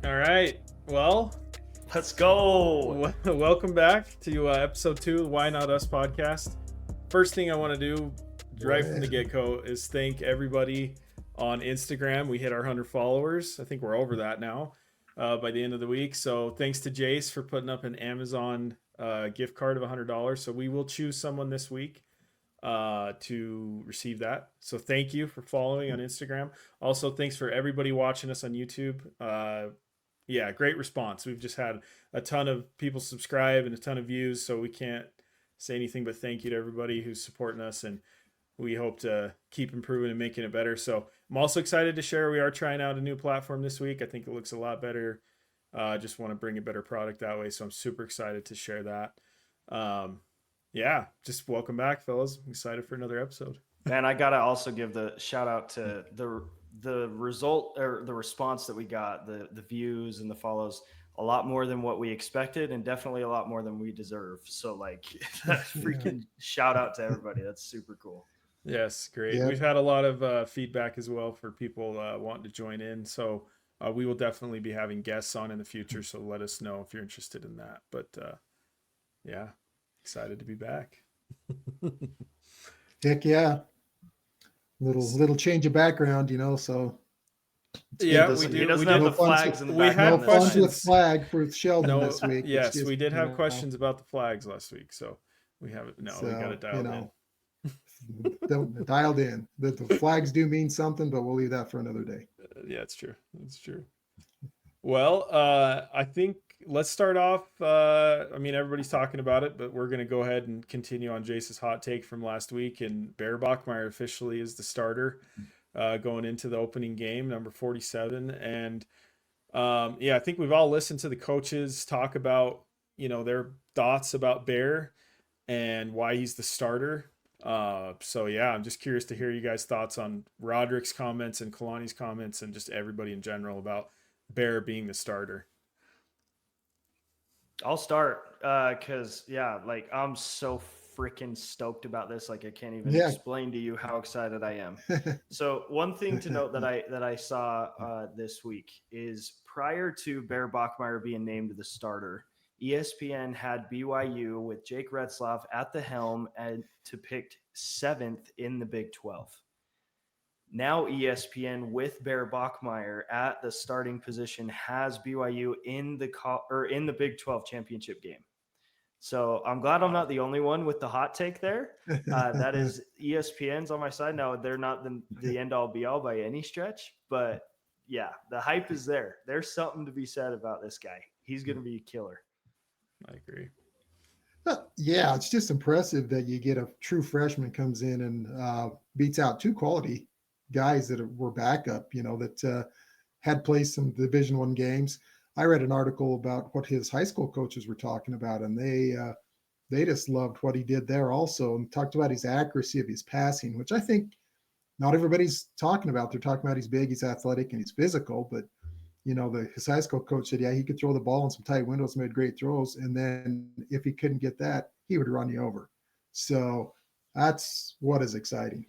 All right. Well, Let's go. welcome back to episode 2 of the Why Not Us podcast. First thing I want to do right from the get-go is thank everybody on Instagram. We hit our 100 followers. I think we're over that now by the end of the week. So thanks to Jace for putting up an Amazon gift card of $100. So we will choose someone this week to receive that. So thank you for following on Instagram. Also, thanks for everybody watching us on YouTube. Yeah, great response. We've just had a ton of people subscribe and a ton of views, so we can't say anything but thank you to everybody who's supporting us, and we hope to keep improving and making it better. So I'm also excited to share we are trying out a new platform this week. I think it looks a lot better. Just want to bring a better product that way, so I'm super excited to share that. Yeah, just welcome back, fellas. I'm excited for another episode. Man, I gotta also give the shout out to the result or the response that we got, the views and the follows, a lot more than what we expected, and definitely a lot more than we deserve. So like, that freaking shout out to everybody. That's super cool. Yes, great. Yep. We've had a lot of feedback as well for people wanting to join in. So we will definitely be having guests on in the future. So let us know if you're interested in that. But yeah, excited to be back. Heck yeah. Little change of background, so. Yeah, we do. He doesn't we have did. the flags in the We had background. No That's funds questions. with flag for Sheldon this week. It's Yes, just, we did have questions about the flags last week. So we haven't. No, we got it dialed in. Don't dialed in. The flags do mean something, but we'll leave that for another day. Yeah, it's true. It's true. Well, I think let's start off. I mean, everybody's talking about it, but we're going to go ahead and continue on Jace's hot take from last week. And Bear Bachmeier officially is the starter going into the opening game, number 47. And yeah, I think we've all listened to the coaches talk about, their thoughts about Bear and why he's the starter. So yeah, I'm just curious to hear you guys' thoughts on Roderick's comments and Kalani's comments and just everybody in general about Bear being the starter. I'll start because like I'm so freaking stoked about this. Like I can't even explain to you how excited I am. So one thing to note that I saw this week is prior to Bear Bachmeier being named the starter, ESPN had BYU with Jake Retzlaff at the helm and to pick 7th in the Big 12. Now ESPN with Bear Bachmeier at the starting position has BYU in the Big 12 championship game. So I'm glad I'm not the only one with the hot take there. That is ESPN's on my side. Now they're not the end all be all by any stretch, but yeah, the hype is there. There's something to be said about this guy. He's going to be a killer. I agree. Yeah, it's just impressive that you get a true freshman comes in and beats out two quality guys that were backup, that had played some Division I games. I read an article about what his high school coaches were talking about, and they just loved what he did there also, and talked about his accuracy of his passing, which I think not everybody's talking about. They're talking about he's big, he's athletic, and he's physical, but his high school coach said, yeah, he could throw the ball in some tight windows, made great throws. And then if he couldn't get that, he would run you over. So that's what is exciting.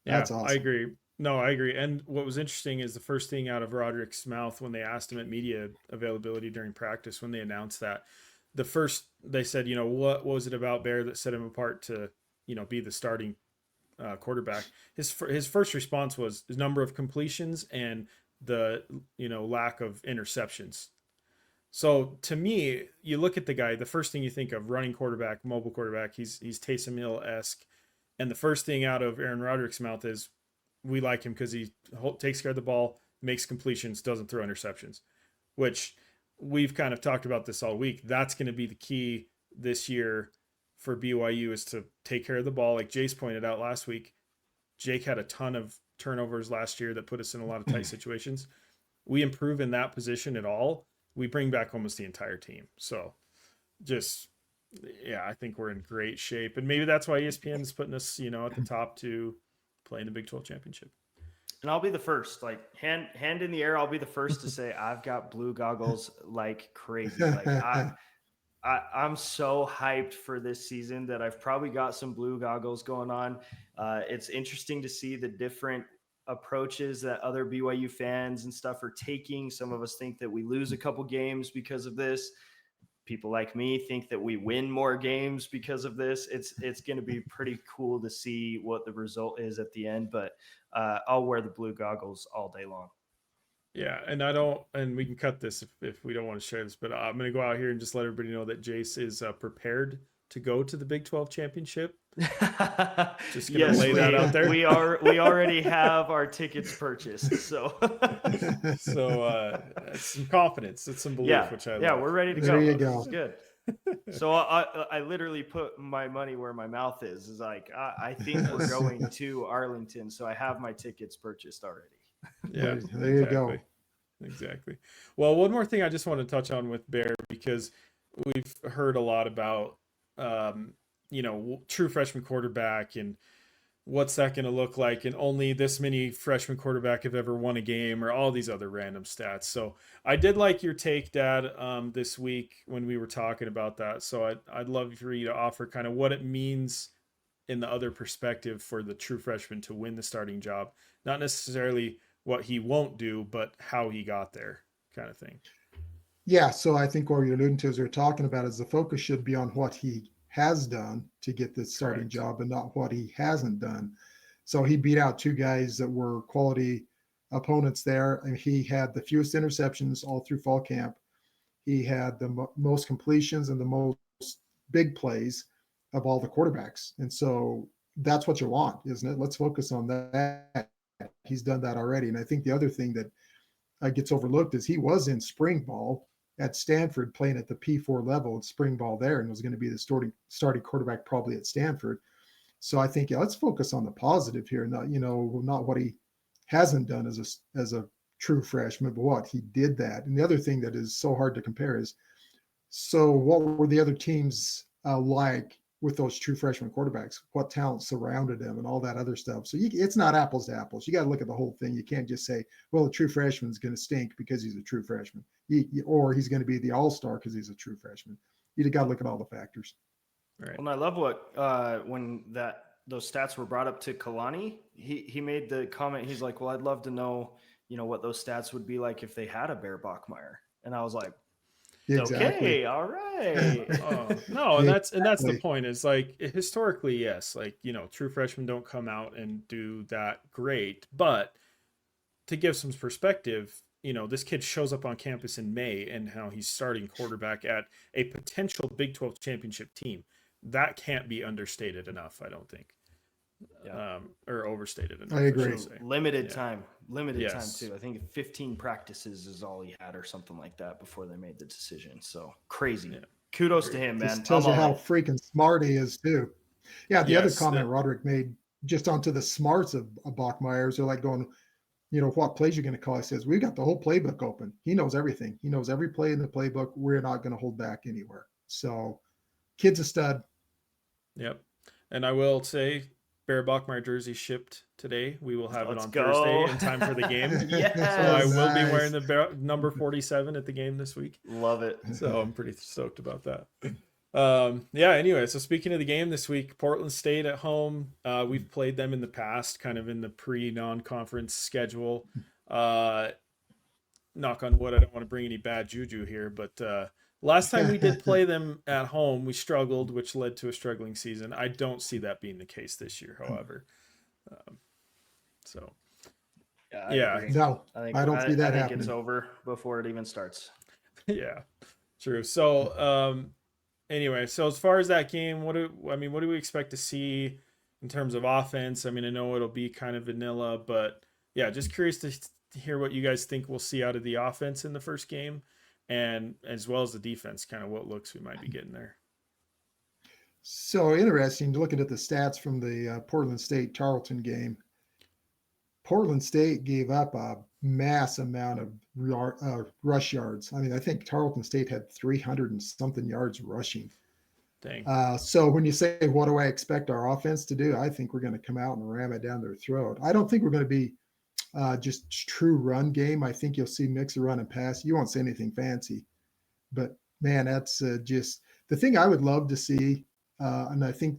Yeah, that's awesome. I agree. No, I agree. And what was interesting is the first thing out of Roderick's mouth when they asked him at media availability during practice, when they announced that, they said, what was it about Bear that set him apart to, be the starting quarterback? His first response was his number of completions and the lack of interceptions. So to me, you look at the guy, the first thing you think of, running quarterback, mobile quarterback, he's Taysom Hill-esque. And the first thing out of Aaron Roderick's mouth is we like him because he takes care of the ball, makes completions, doesn't throw interceptions, which we've kind of talked about this all week. That's going to be the key this year for BYU, is to take care of the ball. Like Jace pointed out last week, Jake had a ton of turnovers last year that put us in a lot of tight situations. We improve in that position at all, we bring back almost the entire team. So just, yeah, I think we're in great shape. And maybe that's why ESPN is putting us, at the top to play in the Big 12 championship. And I'll be the first, like hand in the air. I'll be the first to say I've got blue goggles like crazy. Like I'm so hyped for this season that I've probably got some blue goggles going on. It's interesting to see the different approaches that other BYU fans and stuff are taking. Some of us think that we lose a couple games because of this. People like me think that we win more games because of this. It's going to be pretty cool to see what the result is at the end, but I'll wear the blue goggles all day long. Yeah, and we can cut this if we don't want to share this, but I'm going to go out here and just let everybody know that Jace is prepared to go to the Big 12 championship. Just going to lay that out there. We already have our tickets purchased, so it's some confidence, it's some belief, which I love. we're ready to go. There you go. This is good. So I literally put my money where my mouth is. Is like I think we're going to Arlington, so I have my tickets purchased already. Yeah, there you go. Exactly. Well, one more thing I just want to touch on with Bear, because we've heard a lot about true freshman quarterback and what's that going to look like, and only this many freshman quarterback have ever won a game, or all these other random stats. So I did like your take, Dad, this week when we were talking about that. So I'd love for you to offer kind of what it means in the other perspective for the true freshman to win the starting job, not necessarily what he won't do, but how he got there, kind of thing. Yeah, so I think what you're alluding to, as we're talking about, is the focus should be on what he has done to get this starting Correct. job, and not what he hasn't done. So he beat out two guys that were quality opponents there, and he had the fewest interceptions all through fall camp. He had the most completions and the most big plays of all the quarterbacks. And so that's what you want, isn't it? Let's focus on that. He's done that already. And I think the other thing that gets overlooked is he was in spring ball at Stanford, playing at the P4 level at spring ball there, and was going to be the starting quarterback probably at Stanford. So I think, let's focus on the positive here, not what he hasn't done as a true freshman, but what he did that. And the other thing that is so hard to compare is, so what were the other teams like with those true freshman quarterbacks? What talent surrounded them and all that other stuff? So it's not apples to apples. You got to look at the whole thing. You can't just say, well, a true freshman is going to stink because he's a true freshman, or he's going to be the all-star because he's a true freshman. You got to look at all the factors. Right. Well, and I love what when those stats were brought up to Kalani, he made the comment. He's like, well, I'd love to know, what those stats would be like if they had a Bear Bachmeier. And I was like, exactly. Okay, all right. No, and that's the point. Is like, historically, yes, like, true freshmen don't come out and do that great, but to give some perspective, this kid shows up on campus in May, and how he's starting quarterback at a potential Big 12 championship team. That can't be understated enough, I don't think. Yeah. Or overstated enough. I agree. Limited time Yes. too. I think 15 practices is all he had or something like that before they made the decision. So crazy. Yeah. Kudos to him, man. This tells you how freaking smart he is too. Yeah. The other comment Roderick made just onto the smarts of Bachmeier, they're like going, what plays you're going to call? He says, we got the whole playbook open. He knows everything. He knows every play in the playbook. We're not going to hold back anywhere. So kid's a stud. Yep. And I will say, Bear Bachmeier jersey shipped today. We will have it on go. Thursday in time for the game. Yes. So I will be wearing the number 47 at the game this week. Love it. So I'm pretty stoked about that. Anyway, so speaking of the game this week, Portland State at home. We've played them in the past, kind of in the pre-non-conference schedule. Knock on wood, I don't want to bring any bad juju here, but last time we did play them at home, we struggled, which led to a struggling season. I don't see that being the case this year, however. No, I don't see that happening. I think it's over before it even starts. Yeah, true. So, anyway, so as far as that game, what do we expect to see in terms of offense? I mean, I know it'll be kind of vanilla, but yeah, just curious to hear what you guys think we'll see out of the offense in the first game, and as well as the defense, kind of what looks we might be getting there. So interesting, looking at the stats from the Portland State Tarleton game. Portland State gave up a mass amount of rush yards. I mean, I think Tarleton State had 300 and something yards rushing. Dang. So when you say, what do I expect our offense to do? I think we're going to come out and ram it down their throat. I don't think we're going to be just true run game. I think you'll see mix of run and pass. You won't see anything fancy. But, man, that's just the thing I would love to see. And I think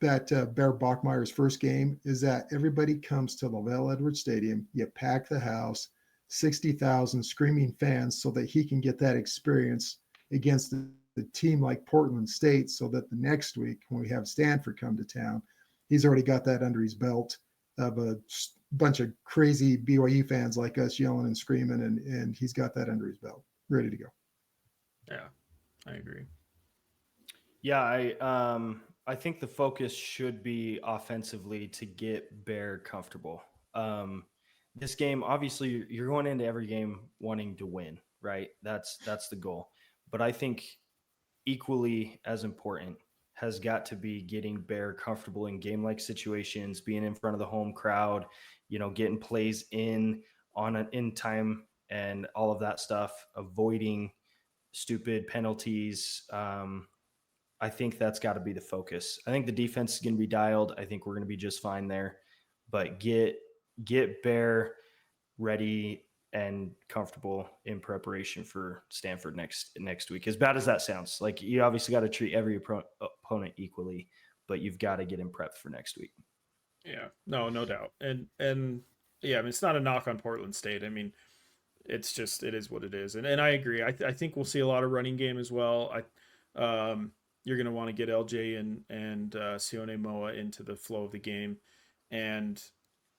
that Bear Bachmeier's first game is that everybody comes to Lavelle Edwards Stadium. You pack the house, 60,000 screaming fans, so that he can get that experience against the team like Portland State, so that the next week when we have Stanford come to town, he's already got that under his belt of a bunch of crazy BYU fans like us yelling and screaming, and he's got that under his belt, ready to go. Yeah, I agree. Yeah, I think the focus should be offensively to get Bear comfortable. This game, obviously, you're going into every game wanting to win, right? That's the goal. But I think equally as important has got to be getting Bear comfortable in game-like situations, being in front of the home crowd, getting plays in time and all of that stuff, avoiding stupid penalties. I think that's got to be the focus. I think the defense is going to be dialed. I think we're going to be just fine there, but get Bear ready and comfortable in preparation for Stanford next week. As bad as that sounds, like you obviously got to treat every opponent equally, but you've got to get in prep for next week. Yeah, no doubt. And yeah, I mean, it's not a knock on Portland State. I mean, it's just, it is what it is. And I agree. I think we'll see a lot of running game as well. You're going to want to get LJ and Sione Moa into the flow of the game. And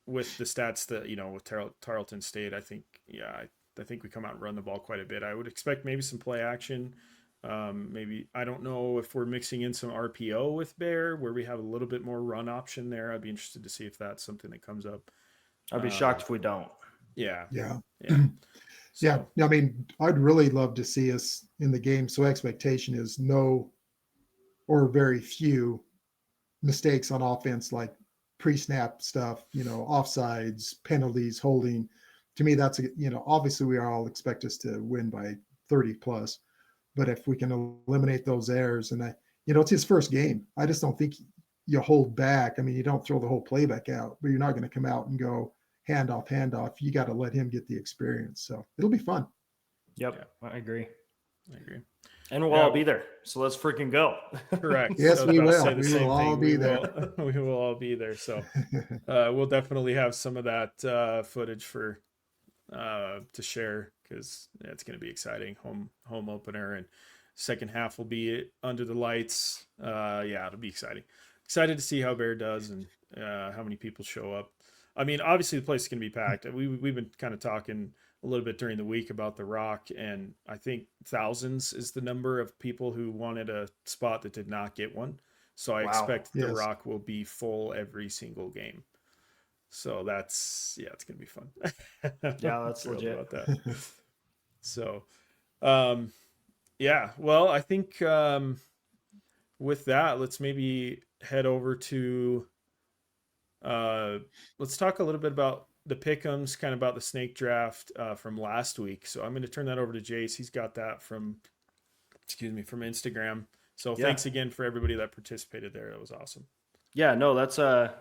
with the stats that, with Tarleton State, I think, I think we come out and run the ball quite a bit. I would expect maybe some play action. Maybe, I don't know if we're mixing in some RPO with Bear where we have a little bit more run option there. I'd be interested to see if that's something that comes up. I'd be shocked if we don't. Yeah. So. Yeah. I mean, I'd really love to see us in the game. So expectation is no or very few mistakes on offense, like pre-snap stuff, offsides, penalties, holding. To me, that's obviously we all expect us to win by 30 plus, but if we can eliminate those errors, and it's his first game, I just don't think you hold back. I mean, you don't throw the whole playback out, but you're not going to come out and go hand off. You got to let him get the experience. So it'll be fun. Yep. Yeah. I agree. And we'll Yeah. all be there. So let's freaking go. Correct. Yes, we will. We will all be there. We will all be there. So we'll definitely have some of that footage to share, because it's going to be exciting. Home opener, and second half will be under the lights. It'll be exciting. Excited to see how Bear does and how many people show up. I mean, obviously the place is going to be packed. We've been kind of talking a little bit during the week about the Rock, and I think thousands is the number of people who wanted a spot that did not get one. So I expect the Rock will be full every single game. So it's going to be fun. Yeah, that's legit. About that. So, well, I think with that, let's maybe head over to let's talk a little bit about the Pick Ems, kind of about the snake draft from last week. So I'm going to turn that over to Jace. He's got that from Instagram. So thanks again for everybody that participated there. That was awesome. Yeah, no, that's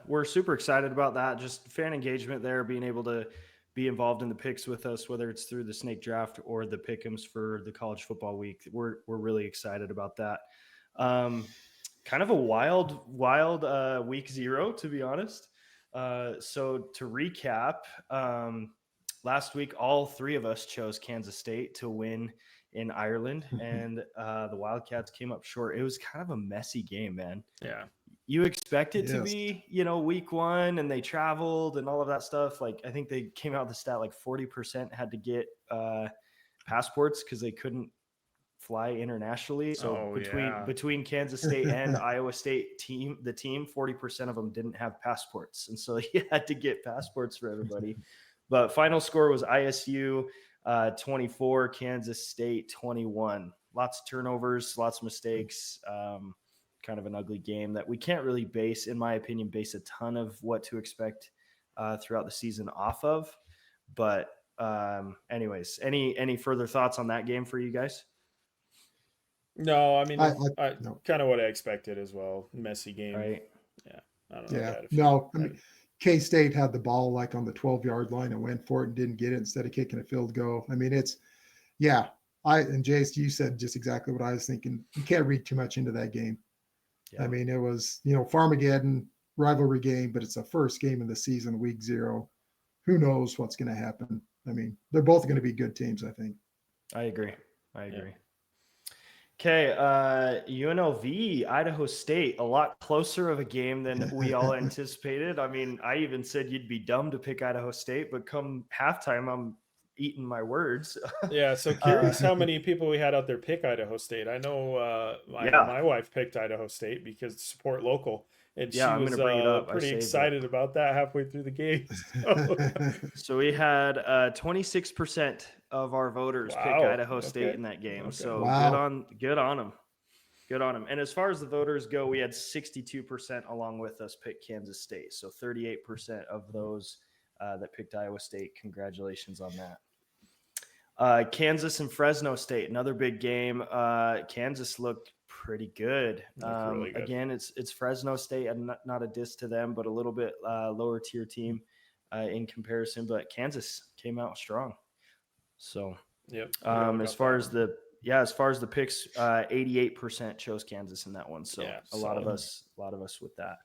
we're super excited about that. Just fan engagement there, being able to be involved in the picks with us, whether it's through the snake draft or the Pick Ems for the college football week. We're really excited about that. Kind of a wild week 0, to be honest. So to recap, last week, all 3 of us chose Kansas State to win in Ireland, and the Wildcats came up short. It was kind of a messy game, man. Yeah. You expect it to be, week 1, and they traveled and all of that stuff. Like, I think they came out with the stat, like 40% had to get passports because they couldn't fly internationally. So between Kansas State and Iowa State the team, 40% of them didn't have passports. And so you had to get passports for everybody. But final score was ISU 24, Kansas State 21. Lots of turnovers, lots of mistakes. Kind of an ugly game that we can't really base a ton of what to expect throughout the season off of. But anyways, any further thoughts on that game for you guys? No, I mean, I kind of what I expected as well. Messy game. Right. Yeah. I don't know. Yeah. No, I mean, K-State had the ball like on the 12-yard line and went for it and didn't get it instead of kicking a field goal. I mean, and Jace, you said just exactly what I was thinking. You can't read too much into that game. Yeah. I mean, it was, Farmageddon rivalry game, but it's the first game of the season, week 0. Who knows what's going to happen? I mean, they're both going to be good teams, I think. I agree. Okay, UNLV, Idaho State, a lot closer of a game than we all anticipated. I mean, I even said you'd be dumb to pick Idaho State, but come halftime, I'm eating my words. Yeah, so curious how many people we had out there pick Idaho State. I know my wife picked Idaho State because support local, and she I'm was gonna bring it up. pretty excited about that halfway through the game. So we had 26% of our voters pick Idaho State in that game. So good on them. Good on them. And as far as the voters go, we had 62% along with us pick Kansas State. So 38% of those that picked Iowa State. Congratulations on that. Kansas and Fresno State, another big game. Kansas looked pretty good. Really good. Again, it's Fresno State, and not a diss to them, but a little bit lower tier team in comparison. But Kansas came out strong. So, yep. As far as the picks, 88% chose Kansas in that one. So a lot of us with that.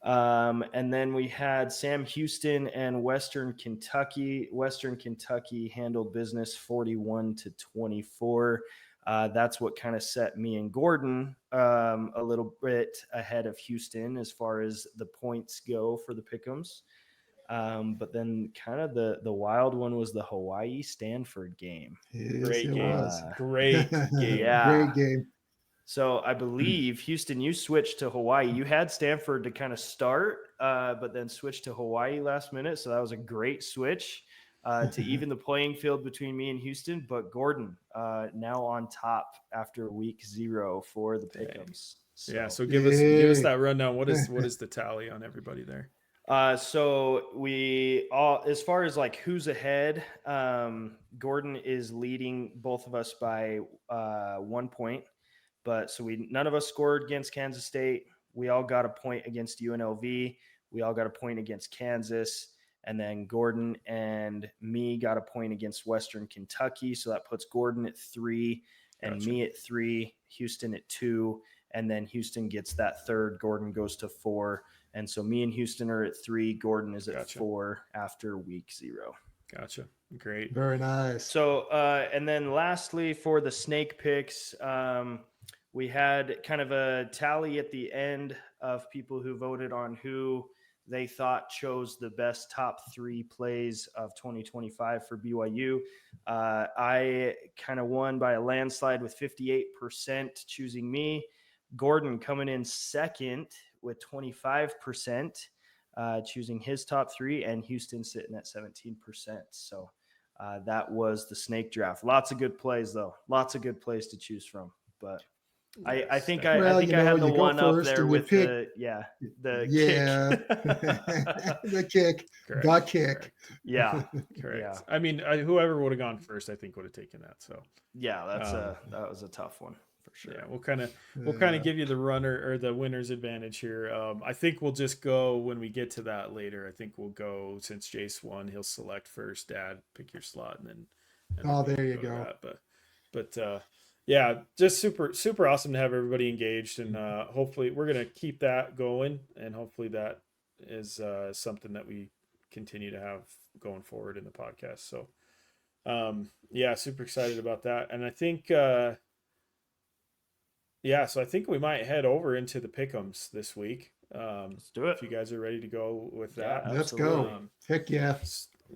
And then we had Sam Houston and Western Kentucky. Western Kentucky handled business 41-24. That's what kind of set me and Gordon a little bit ahead of Houston as far as the points go for the Pick'ems. But then kind of the wild one was the Hawaii Stanford game. Great game. Great game. So I believe, Houston, you switched to Hawaii. You had Stanford to kind of start, but then switched to Hawaii last minute. So that was a great switch to even the playing field between me and Houston. But Gordon now on top after week 0 for the Pick'ems. So give us that rundown. What is the tally on everybody there? So we all, as far as like who's ahead, Gordon is leading both of us by 1 point. But so none of us scored against Kansas State. We all got a point against UNLV. We all got a point against Kansas. And then Gordon and me got a point against Western Kentucky. So that puts Gordon at 3 and me at 3, Houston at 2. And then Houston gets that third. Gordon goes to 4. And so me and Houston are at 3. Gordon is at 4 after week 0. Gotcha. Great. Very nice. So, and then lastly for the snake picks, we had kind of a tally at the end of people who voted on who they thought chose the best top 3 plays of 2025 for BYU. I kind of won by a landslide with 58% choosing me. Gordon coming in second with 25%, choosing his top 3, and Houston sitting at 17%. So that was the snake draft. Lots of good plays, though. Lots of good plays to choose from. But I think I had the one up there with the kick. Correct. Kick. Yeah. Correct. Yeah. I mean, whoever would have gone first, I think would have taken that. So yeah, that was a tough one for sure. Yeah, we'll kind of give you the runner or the winner's advantage here. I think we'll just go when we get to that later. I think we'll go, since Jace won, he'll select first. Dad, pick your slot, and then there you go. But yeah, just super awesome to have everybody engaged, and hopefully we're gonna keep that going, and hopefully that is something that we continue to have going forward in the podcast. So yeah, super excited about that, and I think so I think we might head over into the Pick'ems this week. Let's do it. If you guys are ready to go with that. Yeah, let's go. Heck yeah.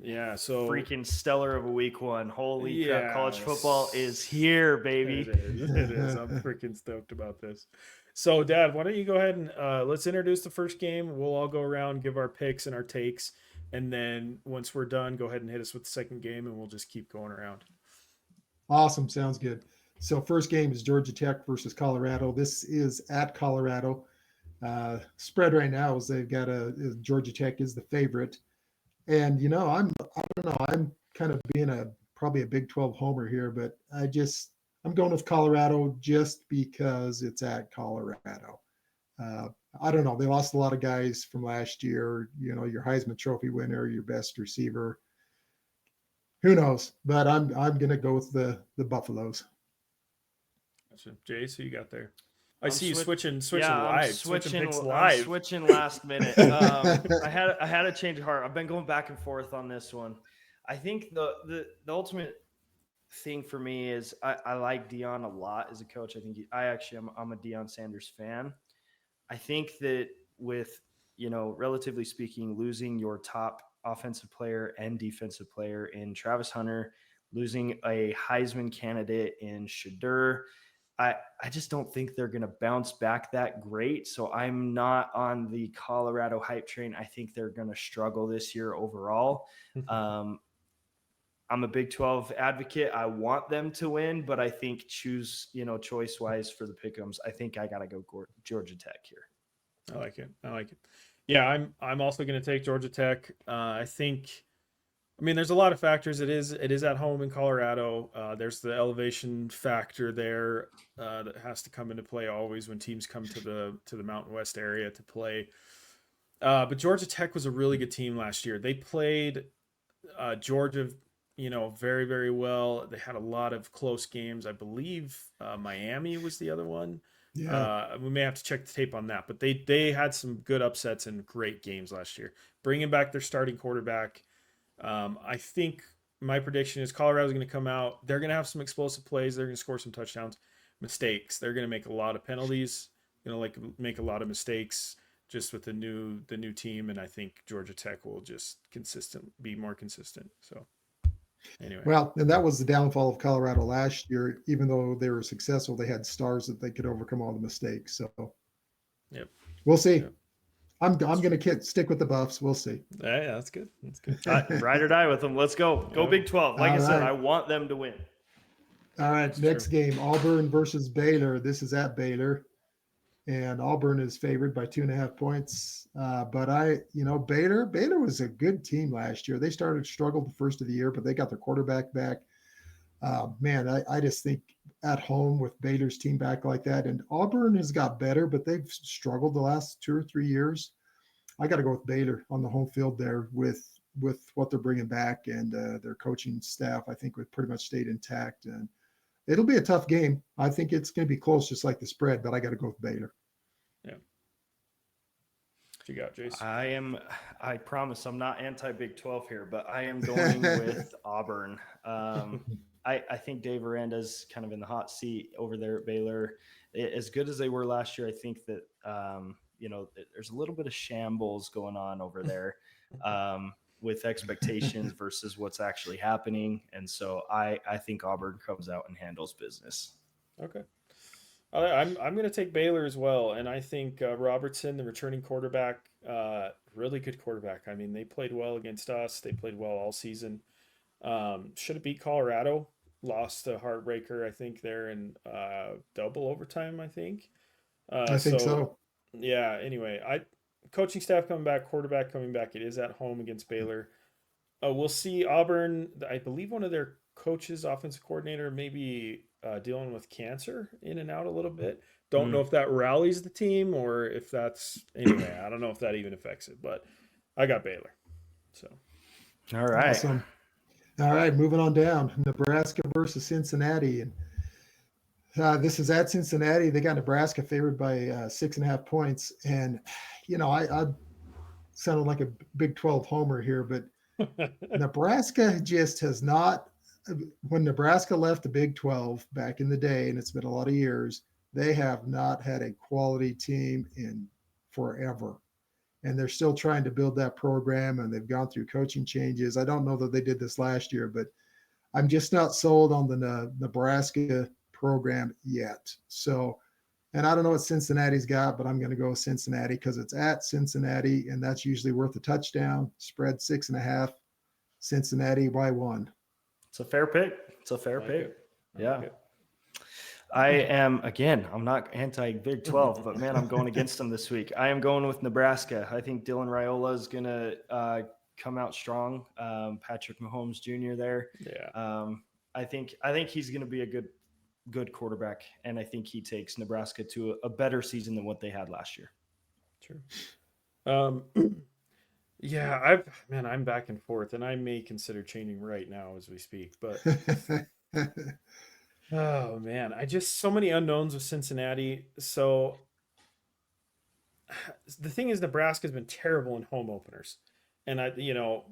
Yeah, so freaking stellar of a week 1. Holy crap, college football is here, baby. It is. I'm freaking stoked about this. So, Dad, why don't you go ahead and let's introduce the first game. We'll all go around, give our picks and our takes, and then once we're done, go ahead and hit us with the second game, and we'll just keep going around. Awesome. Sounds good. So first game is Georgia Tech versus Colorado. This is at Colorado. Spread right now is they've got Georgia Tech is the favorite. And, I don't know, I'm kind of being probably a Big 12 homer here, but I'm going with Colorado just because it's at Colorado. I don't know. They lost a lot of guys from last year, your Heisman Trophy winner, your best receiver. Who knows? But I'm going to go with the Buffaloes. Gotcha. Jay, so you got there? I see you switching Yeah, switching picks I'm live. switching last minute. I had a change of heart. I've been going back and forth on this one. I think the ultimate thing for me is I like Dion a lot as a coach. I think I'm a Dion Sanders fan. I think that with, relatively speaking, losing your top offensive player and defensive player in Travis Hunter, losing a Heisman candidate in Shadur, I just don't think they're going to bounce back that great. So I'm not on the Colorado hype train. I think they're going to struggle this year overall. I'm a Big 12 advocate. I want them to win, but I think choice wise for the Pick'ems, I think I got to go Georgia Tech here. I like it. Yeah, I'm also going to take Georgia Tech. I mean, there's a lot of factors. It is at home in Colorado. There's the elevation factor there that has to come into play always when teams come to the Mountain West area to play. But Georgia Tech was a really good team last year. They played Georgia, very, very well. They had a lot of close games. I believe Miami was the other one. Yeah. We may have to check the tape on that, but they had some good upsets and great games last year. Bringing back their starting quarterback, I think my prediction is Colorado's going to come out. They're going to have some explosive plays. They're going to score some touchdowns. Mistakes. They're going to make a lot of penalties. Make a lot of mistakes just with the new team, and I think Georgia Tech will just be more consistent. So anyway, Well, and that was the downfall of Colorado last year. Even though they were successful, they had stars that they could overcome all the mistakes. So, yep, we'll see. Yep. I'm going to stick with the Buffs. We'll see. Yeah, that's good. That's good. Ride or die with them. Let's go. Go Big 12. Like I said, I want them to win. All right, next game, Auburn versus Baylor. This is at Baylor, and Auburn is favored by 2.5 points. But Baylor was a good team last year. They struggled the first of the year, but they got their quarterback back. Man, I just think at home with Baylor's team back like that, and Auburn has got better, but they've struggled the last 2 or 3 years. I got to go with Baylor on the home field there with what they're bringing back, and their coaching staff, I think, would pretty much stayed intact. And it'll be a tough game. I think it's going to be close, just like the spread, but I got to go with Baylor. Yeah. What you got, Jason? I promise I'm not anti-Big 12 here, but I am going with Auburn. I think Dave Aranda's kind of in the hot seat over there at Baylor. As good as they were last year, I think that, there's a little bit of shambles going on over there with expectations versus what's actually happening. And so I think Auburn comes out and handles business. Okay. I'm going to take Baylor as well, and I think Robertson, the returning quarterback, really good quarterback. I mean, they played well against us. They played well all season. Should have beat Colorado. Lost a heartbreaker, I think, there in double overtime. I think. I think so. Yeah. Anyway, coaching staff coming back, quarterback coming back. It is at home against Baylor. We'll see Auburn. I believe one of their coaches, offensive coordinator, maybe dealing with cancer in and out a little bit. Don't know if that rallies the team or if that's anyway. I don't know if that even affects it, but I got Baylor. So, all right, awesome. All right, moving on down. Nebraska versus Cincinnati, and this is at Cincinnati. They got Nebraska favored by 6.5 points, and I sounded like a Big 12 homer here, but Nebraska just has not. When Nebraska left the Big 12 back in the day, and it's been a lot of years, they have not had a quality team in forever. And they're still trying to build that program, and they've gone through coaching changes. I don't know that they did this last year, but I'm just not sold on the Nebraska program yet. So, and I don't know what Cincinnati's got, but I'm going to go with Cincinnati because it's at Cincinnati, and that's usually worth a touchdown. Spread 6.5. Cincinnati by 1. It's a fair pick. Yeah. I'm not anti-Big 12, but man, I'm going against them this week. I am going with Nebraska. I think Dylan Raiola is going to come out strong. Patrick Mahomes Jr. there. Yeah. I think he's going to be a good quarterback, and I think he takes Nebraska to a better season than what they had last year. True. Yeah, I'm back and forth, and I may consider changing right now as we speak. But Oh man, I just so many unknowns with Cincinnati. So the thing is, Nebraska's been terrible in home openers, and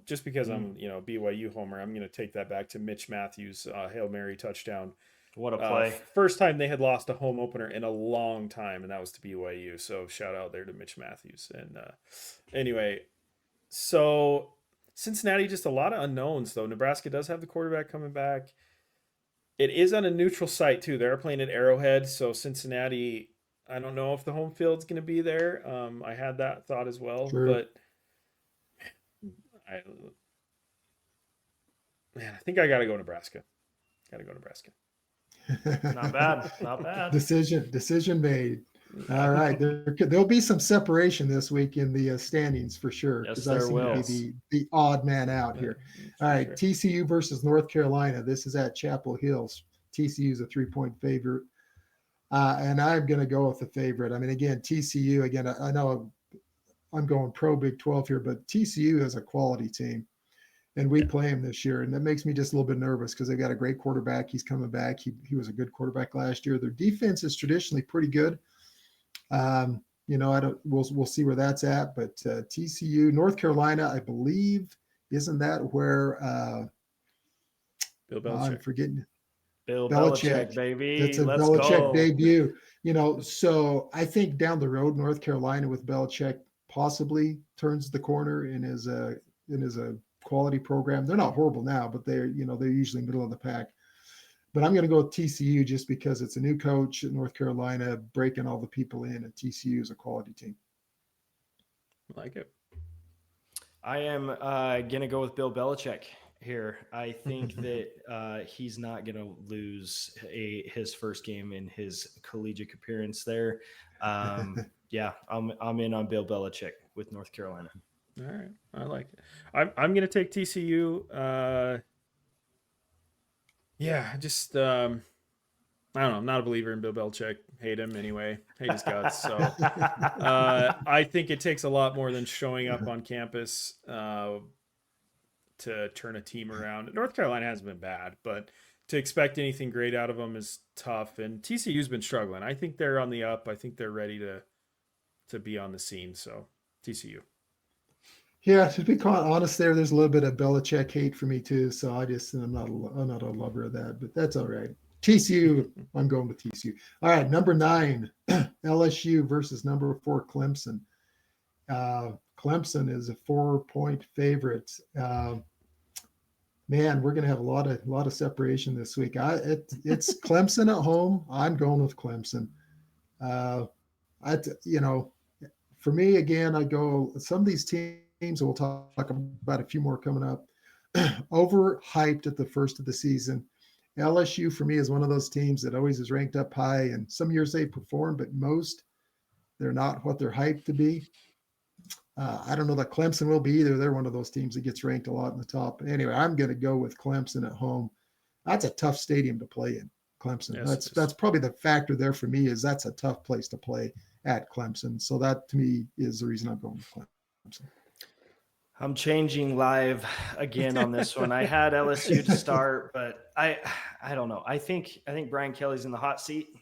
just because I'm BYU homer, I'm going to take that back to Mitch Matthews' Hail Mary touchdown. What a play. First time they had lost a home opener in a long time, and that was to BYU. So shout out there to Mitch Matthews. And anyway, so Cincinnati, just a lot of unknowns though. Nebraska does have the quarterback coming back. It is on a neutral site too. They're playing at Arrowhead, so Cincinnati. I don't know if the home field's going to be there. I had that thought as well, True. but I think I got to go Nebraska. Got to go Nebraska. Not bad. Not bad. Decision made. All right, there'll be some separation this week in the standings for sure, Yes, because I seem to be the odd man out here. All right, sure. TCU versus North Carolina. This is at Chapel Hills. TCU is a 3-point favorite, and I'm going to go with the favorite. I mean, again, TCU. Again, I know I'm going pro Big 12 here, but TCU is a quality team, and we play him this year, and that makes me just a little bit nervous because they've got a great quarterback. He's coming back. He was a good quarterback last year. Their defense is traditionally pretty good. We'll see where that's at, but TCU, North Carolina, I believe, isn't that where Bill Belichick? I'm forgetting. Bill Belichick, baby. That's a Let's Belichick go. debut. So I think down the road, North Carolina with Belichick possibly turns the corner and is a quality program. They're not horrible now, but they're usually middle of the pack. But I'm going to go with TCU just because it's a new coach at North Carolina, breaking all the people in, and TCU is a quality team. I like it. I am going to go with Bill Belichick here. I think that he's not going to lose his first game in his collegiate appearance there. I'm in on Bill Belichick with North Carolina. All right, I like it. I'm going to take TCU. Just I don't know. I'm not a believer in Bill Belichick. Hate him anyway. Hate his guts. So I think it takes a lot more than showing up on campus to turn a team around. North Carolina hasn't been bad, but to expect anything great out of them is tough. And TCU's been struggling. I think they're on the up. I think they're ready to be on the scene. So TCU. Yeah, to be quite honest, there's a little bit of Belichick hate for me too. So I'm not a lover of that, but that's all right. TCU, I'm going with TCU. All right, number 9, LSU versus number 4, Clemson. Clemson is a 4-point favorite. Man, we're going to have a lot of separation this week. It's Clemson at home. I'm going with Clemson. For me, again, I go some of these teams. We'll talk about a few more coming up. Overhyped at the first of the season. LSU for me is one of those teams that always is ranked up high, and some years they perform, but most they're not what they're hyped to be. I don't know that Clemson will be either. They're one of those teams that gets ranked a lot in the top. Anyway, I'm going to go with Clemson at home. That's a tough stadium to play in, Clemson. Yes, that's probably the factor there for me is that's a tough place to play at Clemson. So that to me is the reason I'm going with Clemson. I'm changing live again on this one. I had LSU to start, but I don't know. I think Brian Kelly's in the hot seat.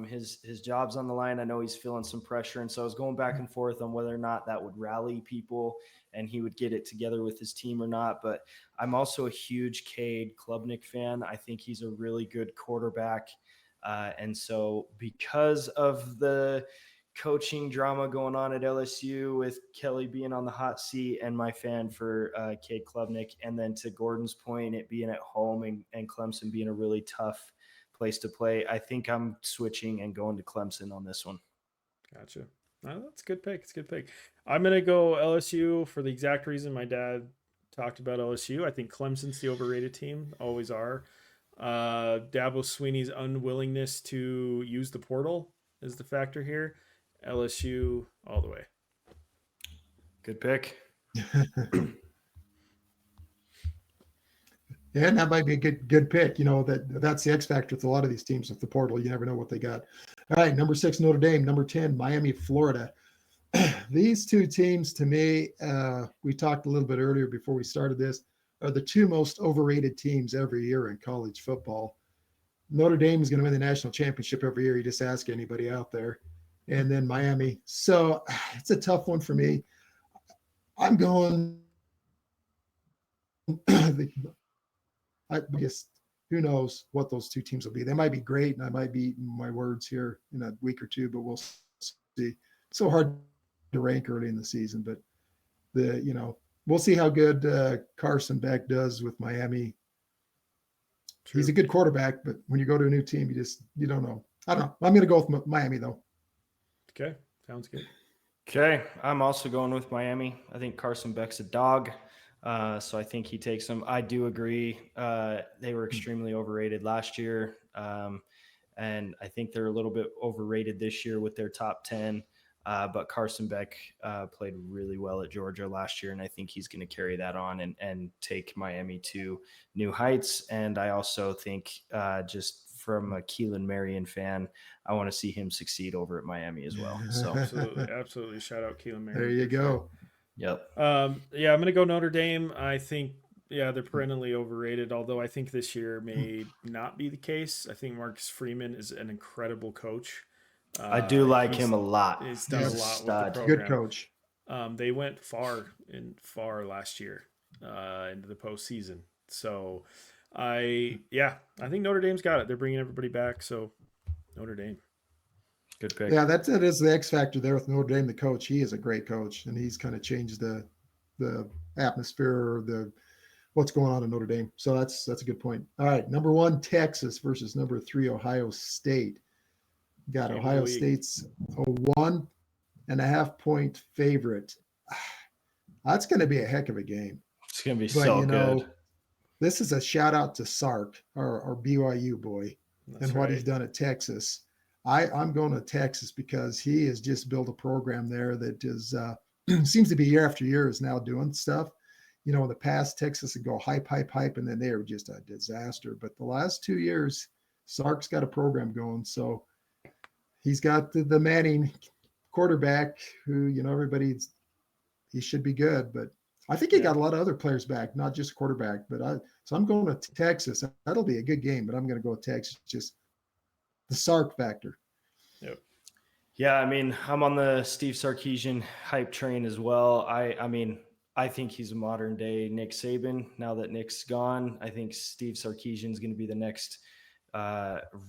His job's on the line. I know he's feeling some pressure, and so I was going back and forth on whether or not that would rally people and he would get it together with his team or not. But I'm also a huge Cade Klubnik fan. I think he's a really good quarterback, and so because of the coaching drama going on at LSU with Kelly being on the hot seat and my fan for Cade Klubnik, and then to Gordon's point, it being at home and Clemson being a really tough place to play, I think I'm switching and going to Clemson on this one. Gotcha. That's a good pick. It's a good pick. I'm going to go LSU for the exact reason my dad talked about LSU. I think Clemson's the overrated team, always are. Dabo Swinney's unwillingness to use the portal is the factor here. LSU all the way. Good pick. Yeah, and that might be a good pick. That's the X factor with a lot of these teams with the portal. You never know what they got. All right, number 6, Notre Dame. Number 10, Miami, Florida. These two teams, to me, we talked a little bit earlier before we started this, are the two most overrated teams every year in college football. Notre Dame is going to win the national championship every year. You just ask anybody out there. And then Miami. So it's a tough one for me. I'm going. I guess who knows what those two teams will be. They might be great, and I might be eating my words here in a week or two, but we'll see. So hard to rank early in the season, but we'll see how good Carson Beck does with Miami. True. He's a good quarterback, but when you go to a new team, you don't know. I don't know. I'm going to go with Miami though. Okay, sounds good. Okay, I'm also going with Miami. I think Carson Beck's a dog. So I think he takes them. I do agree. They were extremely overrated last year. And I think they're a little bit overrated this year with their top 10. But Carson Beck played really well at Georgia last year, and I think he's going to carry that on and take Miami to new heights. And I also think just from a Keelan Marion fan, I want to see him succeed over at Miami as well. So absolutely. Shout out Keelan Marion. There you go. Sure. Yep. I'm going to go Notre Dame. I think, they're perennially overrated, although I think this year may not be the case. I think Marcus Freeman is an incredible coach. I do like him a lot. He's done a lot with the program. Good coach. They went far last year into the postseason. So, I think Notre Dame's got it. They're bringing everybody back. So, Notre Dame. Good pick. Yeah, that is the X factor there with Notre Dame. The coach, he is a great coach, and he's kind of changed the atmosphere, or what's going on in Notre Dame. So that's a good point. All right, number 1 Texas versus number 3 Ohio State. Got Ohio State's a 1.5 point favorite. That's going to be a heck of a game. It's going to be so good. This is a shout out to Sark, our BYU boy, and what he's done at Texas. I'm going to Texas because he has just built a program there that is seems to be year after year is now doing stuff. In the past, Texas would go hype, and then they were just a disaster. But the last 2 years, Sark's got a program going. So he's got the Manning quarterback who, he should be good. But I think he got a lot of other players back, not just quarterback. So I'm going to Texas. That'll be a good game, but I'm going to go with Texas. Just the Sark factor. Yep. Yeah, I mean, I'm on the Steve Sarkisian hype train as well. I think he's a modern day Nick Saban. Now that Nick's gone, I think Steve Sarkisian is going to be the next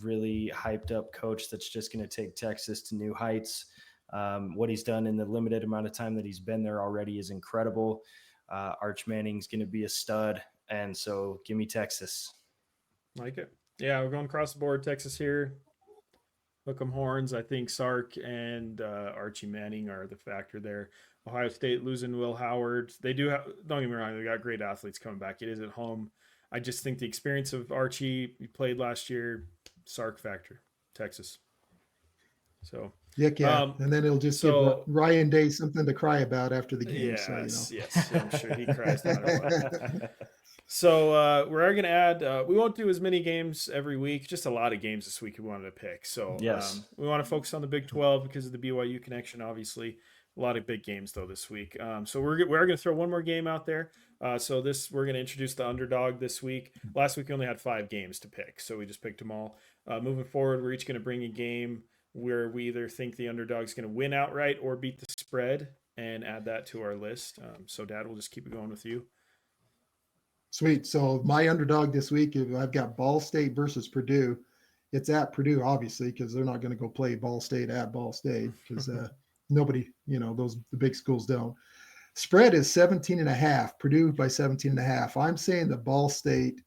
really hyped up coach that's just going to take Texas to new heights. What he's done in the limited amount of time that he's been there already is incredible. Arch Manning's going to be a stud. And so give me Texas. Like it. Yeah, we're going across the board. Texas here. Hook 'em horns. I think Sark and Archie Manning are the factor there. Ohio State losing Will Howard. They do have, don't get me wrong, they got great athletes coming back. It is at home. I just think the experience of Archie, he played last year, Sark factor, Texas. So yeah. And then it'll just give Ryan Day something to cry about after the game. Yes, I'm sure he cries no matter what. So we're going to add, we won't do as many games every week, just a lot of games this week we wanted to pick. So yes, we want to focus on the Big 12 because of the BYU connection, obviously. A lot of big games, though, this week. So we're going to throw one more game out there. So we're going to introduce the underdog this week. Last week we only had 5 games to pick, so we just picked them all. Moving forward, we're each going to bring a game where we either think the underdog is going to win outright or beat the spread and add that to our list. So, Dad, we'll just keep it going with you. Sweet. So my underdog this week, I've got Ball State versus Purdue. It's at Purdue, obviously, because they're not going to go play Ball State at Ball State because nobody, the big schools don't. Spread is 17.5, Purdue by 17.5. I'm saying that Ball State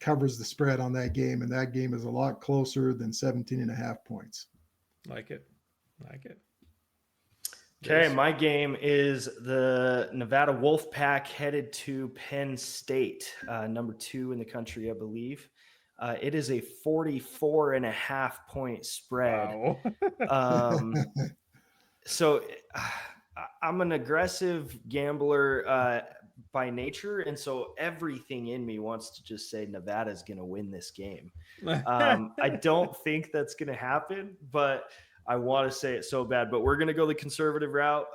covers the spread on that game, and that game is a lot closer than 17.5 points. Like it. Okay, my game is the Nevada Wolfpack headed to Penn State, number 2 in the country, I believe. It is a 44.5 point spread. Wow. So I'm an aggressive gambler by nature, and so everything in me wants to just say Nevada's going to win this game. I don't think that's going to happen, but I want to say it so bad, but we're going to go the conservative route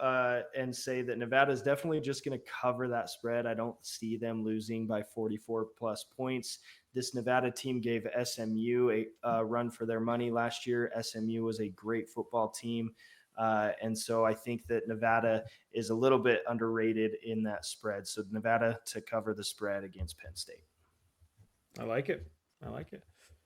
and say that Nevada is definitely just going to cover that spread. I don't see them losing by 44 plus points. This Nevada team gave SMU a run for their money last year. SMU was a great football team. And so I think that Nevada is a little bit underrated in that spread. So Nevada to cover the spread against Penn State. I like it.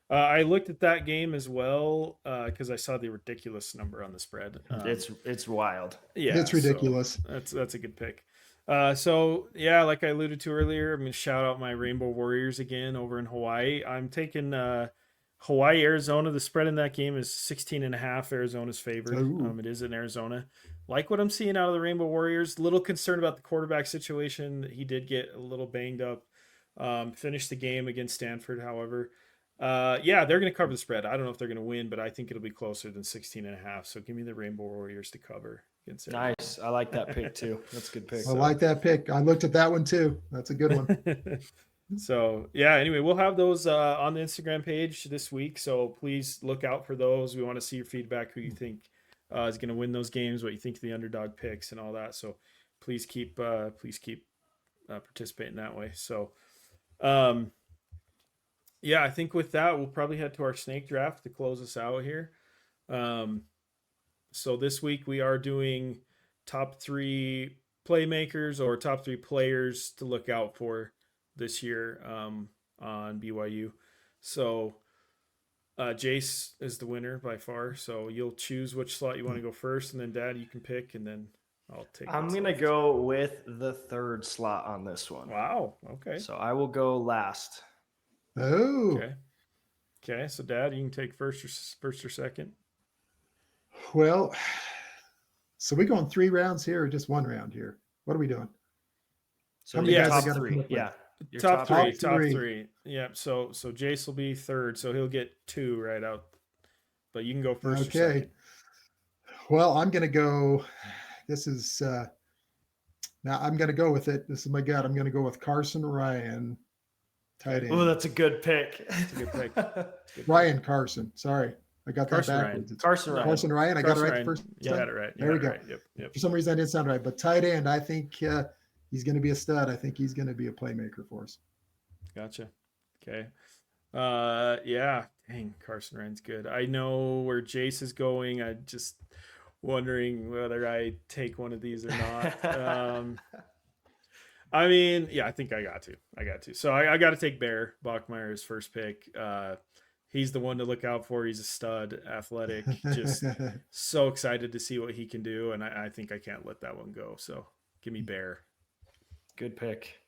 I looked at that game as well because I saw the ridiculous number on the spread. It's wild. Yeah, it's ridiculous. So that's a good pick. So yeah, like I alluded to earlier, I'm gonna shout out my Rainbow Warriors again over in Hawaii. I'm taking Hawaii, Arizona. The spread in that game is 16.5. Arizona's favored. It is in Arizona. Like what I'm seeing out of the Rainbow Warriors. Little concerned about the quarterback situation. He did get a little banged up. Finished the game against Stanford, however. Yeah, they're going to cover the spread. I don't know if they're going to win, but I think it'll be closer than 16.5. So give me the Rainbow Warriors to cover against Arizona. Nice. I like that pick too. That's a good pick. I like that pick. I looked at that one too. That's a good one. So yeah, anyway, we'll have those on the Instagram page this week. So please look out for those. We want to see your feedback, who you think is going to win those games, what you think of the underdog picks and all that. So please keep participating that way. So, yeah, I think with that, we'll probably head to our snake draft to close us out here. So this week we are doing top 3 playmakers or top 3 players to look out for this year on BYU. So Jace is the winner by far. So you'll choose which slot you want to go first, and then Dad, you can pick, and then I'll take. I'm going to go with the 3rd slot on this one. Wow. Okay. So I will go last. Oh. Okay. So Dad, you can take first or second. Well, so we going 3 rounds here or just 1 round here? What are we doing? So yeah, top 3. Yeah. Top three. Yeah. So Jace will be 3rd, so he'll get 2 right out. But you can go first. Okay. Or second. Well, I'm going to go. This is now I'm going to go with it. This is my gut. I'm going to go with Carson Ryan, tight end. Oh, that's a good pick. That's a good pick. Ryan Carson. Sorry, I got Carson that backwards. Ryan. Carson Ryan. I got it right the first time. You got it right. There we go. Right. Yep. For some reason, I didn't sound right. But tight end, I think he's going to be a stud. I think he's going to be a playmaker for us. Gotcha. Okay. Yeah. Dang, Carson Ryan's good. I know where Jace is going. I just wondering whether I take one of these or not. I mean, yeah, I think I got to. So I got to take Bear Bachmeier as first pick. He's the one to look out for. He's a stud, athletic, just so excited to see what he can do. And I think I can't let that one go. So give me Bear. Good pick.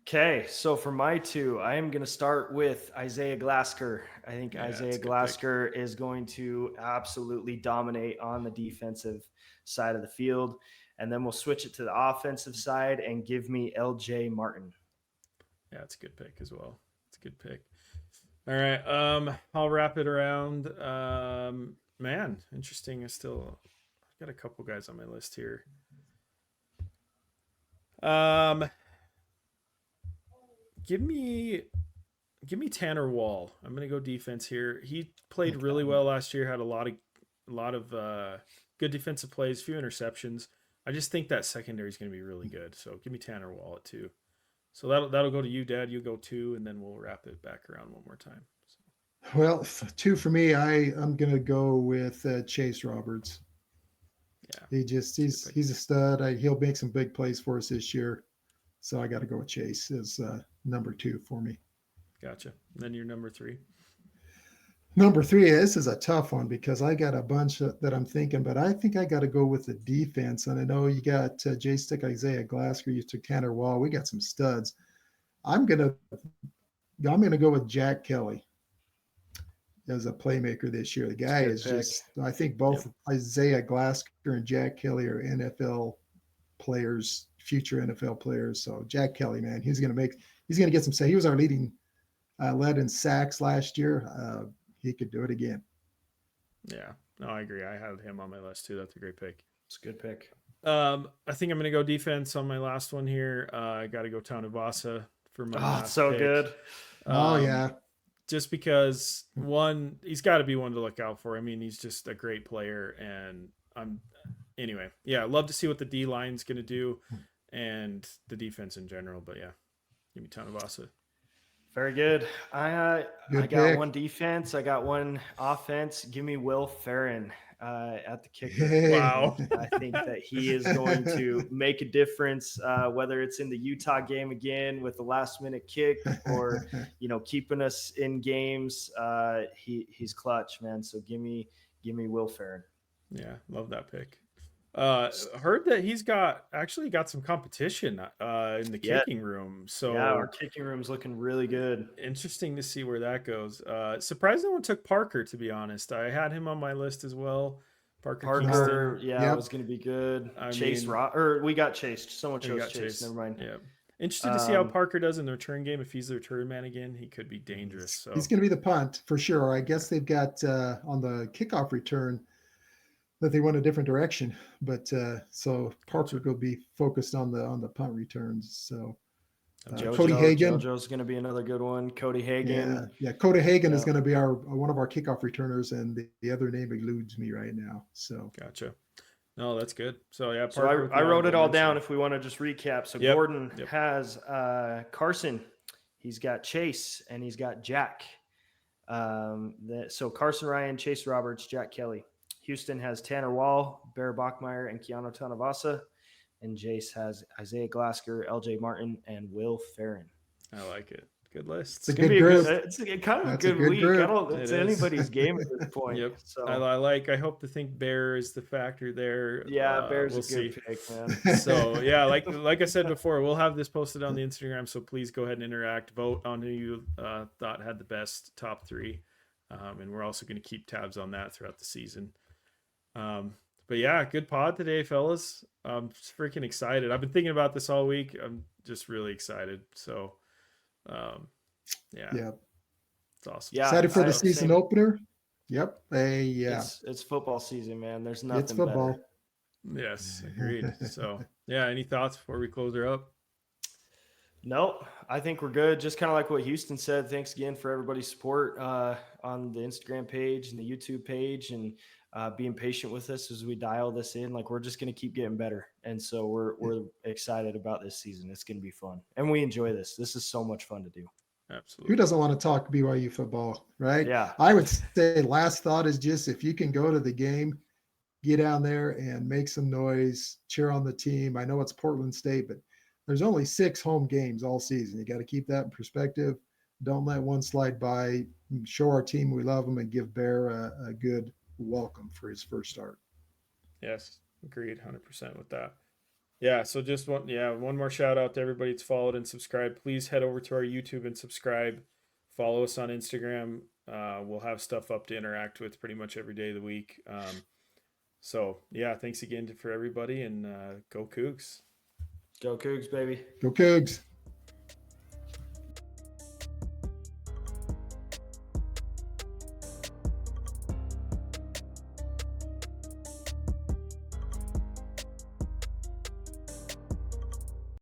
Okay, so for my 2, I am going to start with Isaiah Glasker. I think Isaiah Glasker is going to absolutely dominate on the defensive side of the field. And then we'll switch it to the offensive side and give me LJ Martin. Yeah, it's a good pick as well. It's a good pick. All right, I'll wrap it around. Man, interesting. I've got a couple guys on my list here. Give me Tanner Wall. I'm going to go defense here. He played really well last year, had a lot of good defensive plays, few interceptions. I just think that secondary is going to be really good. So give me Tanner Wall at 2. So that'll go to you, Dad. You go 2, and then we'll wrap it back around one more time. So. Well, 2 for me. I'm going to go with Chase Roberts. Yeah, he's a stud. He'll make some big plays for us this year. So I got to go with Chase as number 2 for me. Gotcha. And then your number 3. Number 3, this is a tough one because I got a bunch that I'm thinking, but I think I got to go with the defense. And I know you got Jace took Isaiah Glasker, you took Tanner Wall. We got some studs. I'm gonna go with Jack Kelly as a playmaker this year. The guy is just. I think both Isaiah Glasker and Jack Kelly are NFL players, future NFL players. So Jack Kelly, man, he's gonna get some. He was our leading led in sacks last year. He could do it again. Yeah, no, I agree. I had him on my list too. That's a great pick. It's a good pick. I think I'm going to go defense on my last one here. I got to go Taunavasa for my last so pick. good. Yeah. just because one, he's got to be one to look out for. I mean, he's just a great player, and anyway, yeah, I'd love to see what the D line's going to do and the defense in general. But yeah, give me Tanavasa. Very good. I Good got pick. one defense. I got one offense. Give me Will Ferrin at the kicker. Hey. Wow. I think that he is going to make a difference, whether it's in the Utah game again with the last minute kick or, keeping us in games. He's clutch, man. So give me Will Ferrin. Yeah, love that pick. Heard that he's actually got some competition in the kicking room. So yeah, our kicking room's looking really good. Interesting to see where that goes. Surprised no one took Parker, to be honest. I had him on my list as well. Parker Kingston. Yeah, it was going to be good. We got Chase. Someone chose Chase. Never mind. Yeah. Interested to see how Parker does in the return game. If he's the return man again, he could be dangerous. So he's going to be the punt for sure. I guess they've got on the kickoff return that they went a different direction, but so Parker will be focused on the punt returns. So Cody Hagan, JoJo's going to be another good one. Cody Hagan, yeah. Cody Hagan is going to be one of our kickoff returners, and the other name eludes me right now. So gotcha. No, that's good. So yeah, Parker, so I wrote it all down. If we want to just recap, so Gordon has Carson, he's got Chase, and he's got Jack. So Carson Ryan, Chase Roberts, Jack Kelly. Houston has Tanner Wall, Bear Bachmeier, and Keanu Tanavasa. And Jace has Isaiah Glasker, LJ Martin, and Will Ferrin. I like it. Good list. It's a good group. It's kind of a good week. Group. It's anybody's game at this point. Yep. So I hope to think Bear is the factor there. Yeah, Bear's a good pick, man. So yeah, like I said before, we'll have this posted on the Instagram. So please go ahead and interact, vote on who you thought had the best top three, and we're also going to keep tabs on that throughout the season. But yeah, good pod today, fellas. I'm just freaking excited. I've been thinking about this all week. I'm just really excited. So, yeah, it's awesome. Yeah, excited for the season opener. Yep. It's football season, man. There's nothing. It's football. Better. Yes, agreed. So, yeah, any thoughts before we close her up? Nope. I think we're good. Just kind of like what Houston said. Thanks again for everybody's support on the Instagram page and the YouTube page, and being patient with us as we dial this in. Like, we're just going to keep getting better. And so we're excited about this season. It's going to be fun. And we enjoy this. This is so much fun to do. Absolutely. Who doesn't want to talk BYU football, right? Yeah. I would say last thought is just if you can go to the game, get down there and make some noise, cheer on the team. I know it's Portland State, but there's only 6 home games all season. You got to keep that in perspective. Don't let one slide by. Show our team we love them and give Bear a good welcome for his first start. Yes, agreed 100% with that. Yeah, so just one more shout out to everybody that's followed and subscribed. Please head over to our YouTube and subscribe. Follow us on Instagram. We'll have stuff up to interact with pretty much every day of the week. So yeah, thanks again for everybody, and go Cougs. Go Cougs, baby. Go Cougs.